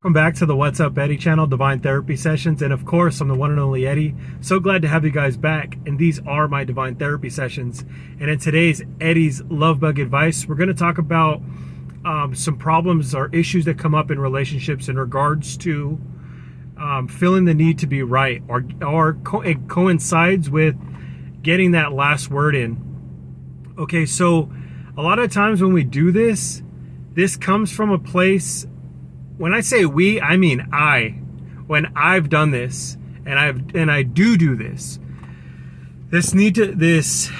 Welcome back to the What's Up Eddie channel, Divine Therapy Sessions, and of course I'm the one and only Eddie. So glad to have you guys back, and these are my Divine Therapy Sessions. And in today's Eddie's Love Bug Advice, we're going to talk about some problems or issues that come up in relationships in regards to feeling the need to be right, or it coincides with getting that last word in. Okay, so a lot of times when we do this comes from a place. When I say we, I mean I. When I've done this, and I do this, this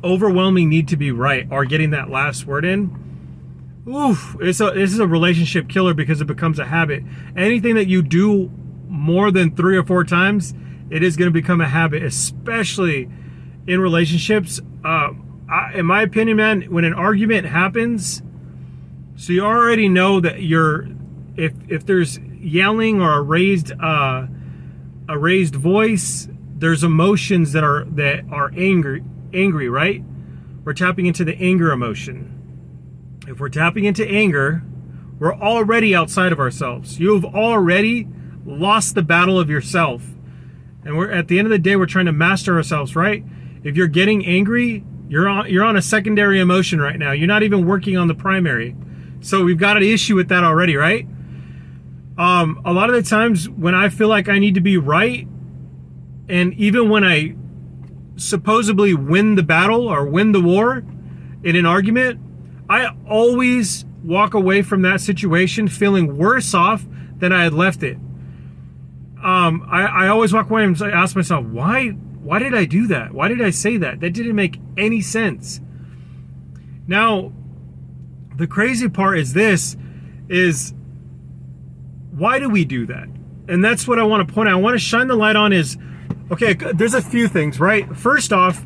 overwhelming need to be right, or getting that last word in, oof, this is a relationship killer, because it becomes a habit. Anything that you do more than 3 or 4 times, it is going to become a habit, especially in relationships. In my opinion, man, when an argument happens, so you already know that if there's yelling or a raised voice, there's emotions that are angry, right? We're tapping into the anger emotion. If we're tapping into anger, we're already outside of ourselves. You've already lost the battle of yourself. And we're at the end of the day, we're trying to master ourselves, right? If you're getting angry, you're on a secondary emotion right now. You're not even working on the primary. So we've got an issue with that already, right? A lot of the times when I feel like I need to be right, and even when I supposedly win the battle or win the war in an argument, I always walk away from that situation feeling worse off than I had left it. I always walk away and ask myself, why did I do that? Why did I say that? That didn't make any sense. Now, the crazy part is why do we do that? And that's what I want to point out. I want to shine the light on is, okay, there's a few things, right? First off,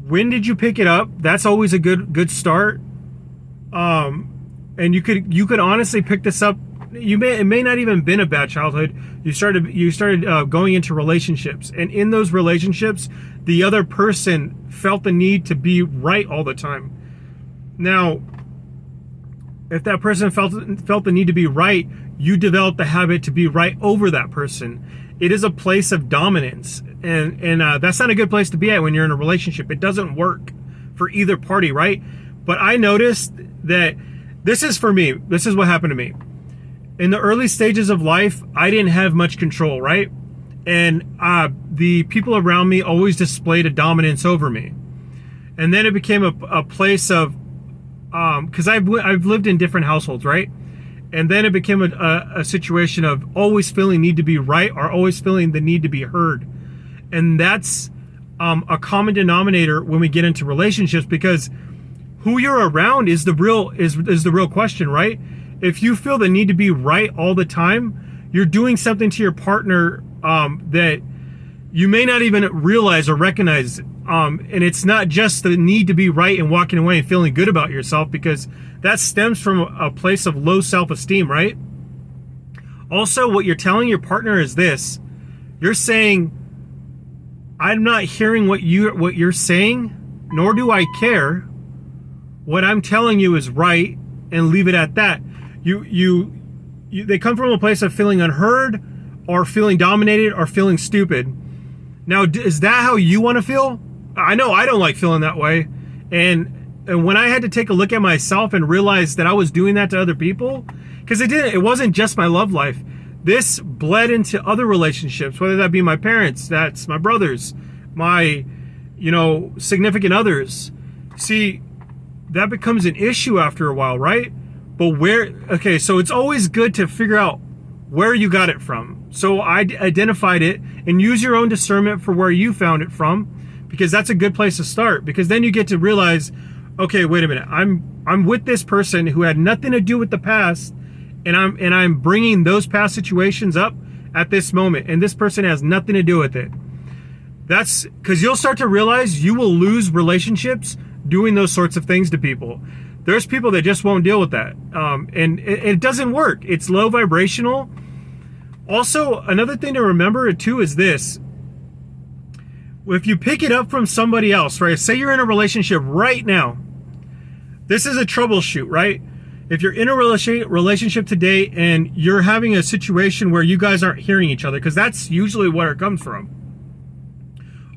when did you pick it up? That's always a good start. And you could honestly pick this up. It may not even been a bad childhood. You started going into relationships, and in those relationships, the other person felt the need to be right all the time. Now, if that person felt the need to be right, you develop the habit to be right over that person. It is a place of dominance, and that's not a good place to be at when you're in a relationship. It doesn't work for either party, right? But I noticed that this is for me. This is what happened to me. In the early stages of life, I didn't have much control, right? And the people around me always displayed a dominance over me. And then it became a place of, because I've lived in different households, right? And then it became a situation of always feeling need to be right, or always feeling the need to be heard. And that's a common denominator when we get into relationships, because who you're around is the real question, right? If you feel the need to be right all the time, you're doing something to your partner that you may not even realize or recognize. And it's not just the need to be right and walking away and feeling good about yourself, because that stems from a place of low self-esteem, right? Also, what you're telling your partner is this. You're saying, I'm not hearing what you're saying, nor do I care. What I'm telling you is right, and leave it at that. They come from a place of feeling unheard, or feeling dominated, or feeling stupid. Now, is that how you want to feel? I know I don't like feeling that way. And when I had to take a look at myself and realize that I was doing that to other people, because it wasn't just my love life. This bled into other relationships, whether that be my parents, that's my brothers, my, significant others. See, that becomes an issue after a while, right? But so it's always good to figure out where you got it from. So I identified it, and use your own discernment for where you found it from, because that's a good place to start. Because then you get to realize, okay, wait a minute, I'm with this person who had nothing to do with the past, and I'm bringing those past situations up at this moment, and this person has nothing to do with it. That's because you'll start to realize you will lose relationships doing those sorts of things to people. There's people that just won't deal with that. And it doesn't work. It's low vibrational. Also, another thing to remember too is this. If you pick it up from somebody else, right? Say you're in a relationship right now. This is a troubleshoot, right? if you're in a relationship today and you're having a situation where you guys aren't hearing each other, because that's usually where it comes from.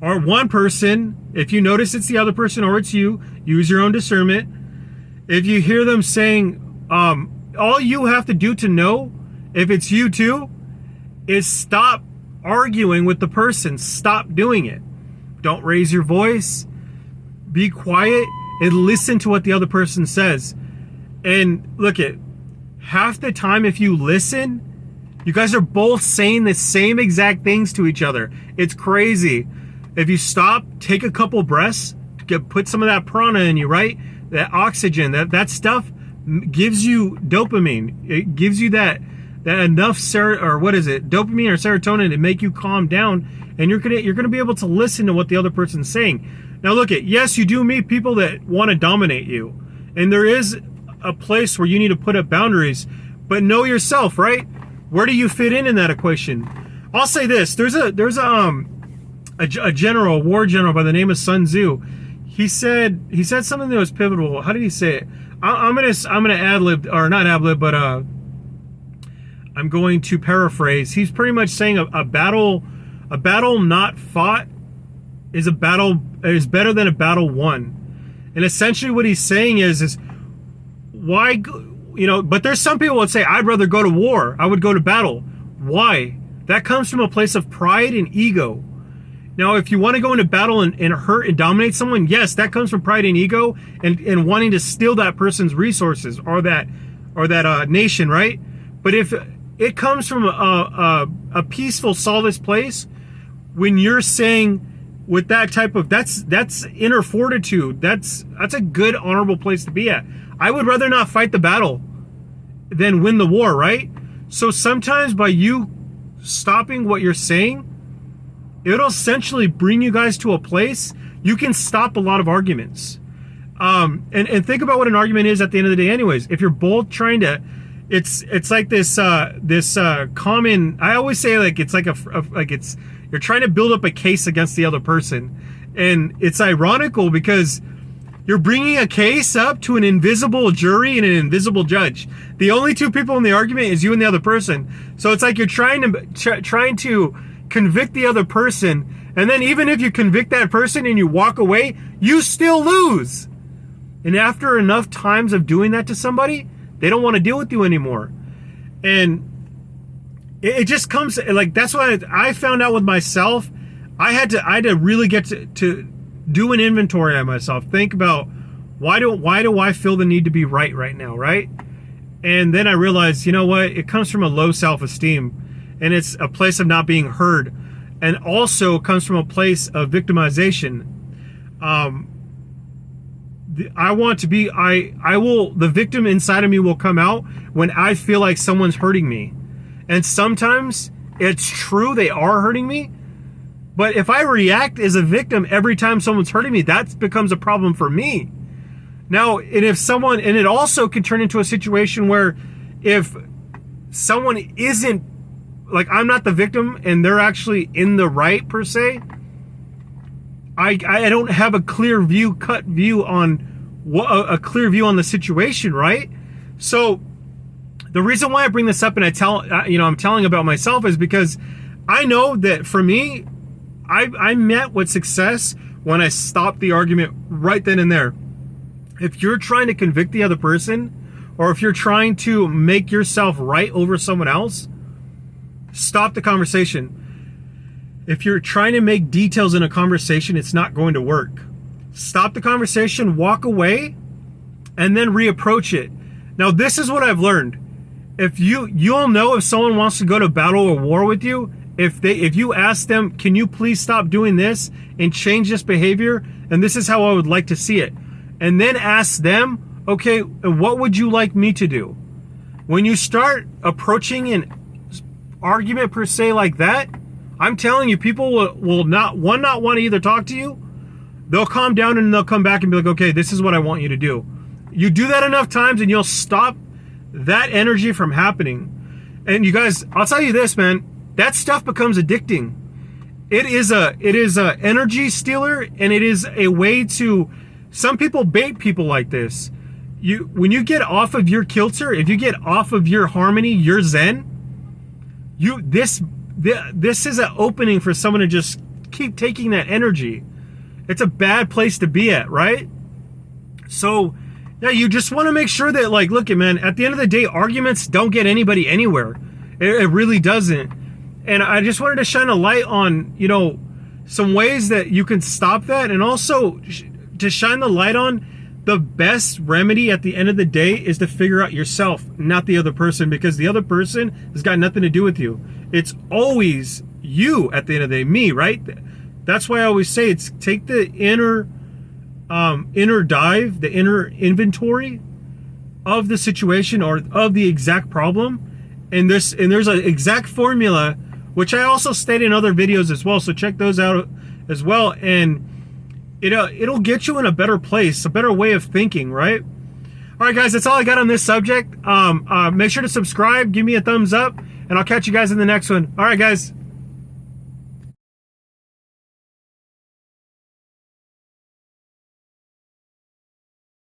Or one person, if you notice it's the other person or it's you, use your own discernment. If you hear them saying, all you have to do to know if it's you too is stop arguing with the person. Stop doing it. Don't raise your voice. Be quiet and listen to what the other person says. And look at half the time, if you listen, you guys are both saying the same exact things to each other. It's crazy. If you stop, take a couple breaths, put some of that prana in you, right? That oxygen, that stuff gives you dopamine. It gives you that enough dopamine or serotonin to make you calm down, and you're gonna be able to listen to what the other person's saying. Now look at, yes, you do meet people that want to dominate you, and there is a place where you need to put up boundaries, but know yourself, right? Where do you fit in that equation? I'll say this: there's a war general by the name of Sun Tzu. He said something that was pivotal. How did he say it? I'm gonna ad lib, or not ad lib, but I'm going to paraphrase. He's pretty much saying a battle not fought is better than a battle won. And essentially what he's saying is why, but there's some people that say, I'd rather go to war. I would go to battle. Why? That comes from a place of pride and ego. Now, if you want to go into battle and hurt and dominate someone, yes, that comes from pride and ego and wanting to steal that person's resources or that nation, right? But if it comes from a peaceful, solid place, when you're saying with that type of, that's inner fortitude. That's a good, honorable place to be at. I would rather not fight the battle than win the war, right? So sometimes by you stopping what you're saying, it'll essentially bring you guys to a place you can stop a lot of arguments. And think about what an argument is at the end of the day anyways. If you're both trying to, it's like this common, I always say, like, it's like you're trying to build up a case against the other person. And it's ironical because you're bringing a case up to an invisible jury and an invisible judge. The only two people in the argument is you and the other person. So it's like you're trying to convict the other person, and then even if you convict that person and you walk away, you still lose. And after enough times of doing that to somebody, they don't want to deal with you anymore. And it just comes, like, that's why I found out with myself. I had to really get to do an inventory on myself. Think about why do I feel the need to be right now, right? And then I realized, you know what? It comes from a low self-esteem, and it's a place of not being heard, and also comes from a place of victimization. The victim inside of me will come out when I feel like someone's hurting me. And sometimes it's true, they are hurting me. But if I react as a victim every time someone's hurting me, that becomes a problem for me. Now, and it also can turn into a situation where if someone isn't, like, I'm not the victim and they're actually in the right per se, I don't have a clear view on the situation, right? So the reason why I bring this up and I'm telling about myself is because I know that for me, I met with success when I stopped the argument right then and there. If you're trying to convict the other person, or if you're trying to make yourself right over someone else, stop the conversation. If you're trying to make details in a conversation, it's not going to work. Stop the conversation, walk away, and then reapproach it. Now, this is what I've learned. If you'll know if someone wants to go to battle or war with you, if you ask them, can you please stop doing this and change this behavior? And this is how I would like to see it. And then ask them, okay, what would you like me to do? When you start approaching an argument per se like that, I'm telling you, people will not want to either talk to you, they'll calm down and they'll come back and be like, okay, this is what I want you to do. You do that enough times and you'll stop that energy from happening. And you guys, I'll tell you this, man, that stuff becomes addicting. It is a energy stealer, and it is a way to, some people bait people like this. when you get off of your kilter, if you get off of your harmony, your zen, this is an opening for someone to just keep taking that energy. It's a bad place to be at, right? So yeah, you just want to make sure that, like, look, man, at the end of the day, arguments don't get anybody anywhere. It really doesn't. And I just wanted to shine a light on, you know, some ways that you can stop that, and also to shine the light on the best remedy at the end of the day is to figure out yourself, not the other person, because the other person has got nothing to do with you. It's always you at the end of the day, me, right? That's why I always say it's take the inner dive, the inner inventory of the situation or of the exact problem, and there's an exact formula, which I also state in other videos as well, so check those out as well, and it'll get you in a better place, a better way of thinking, right? All right, guys, that's all I got on this subject. Make sure to subscribe, give me a thumbs up, and I'll catch you guys in the next one. All right, guys.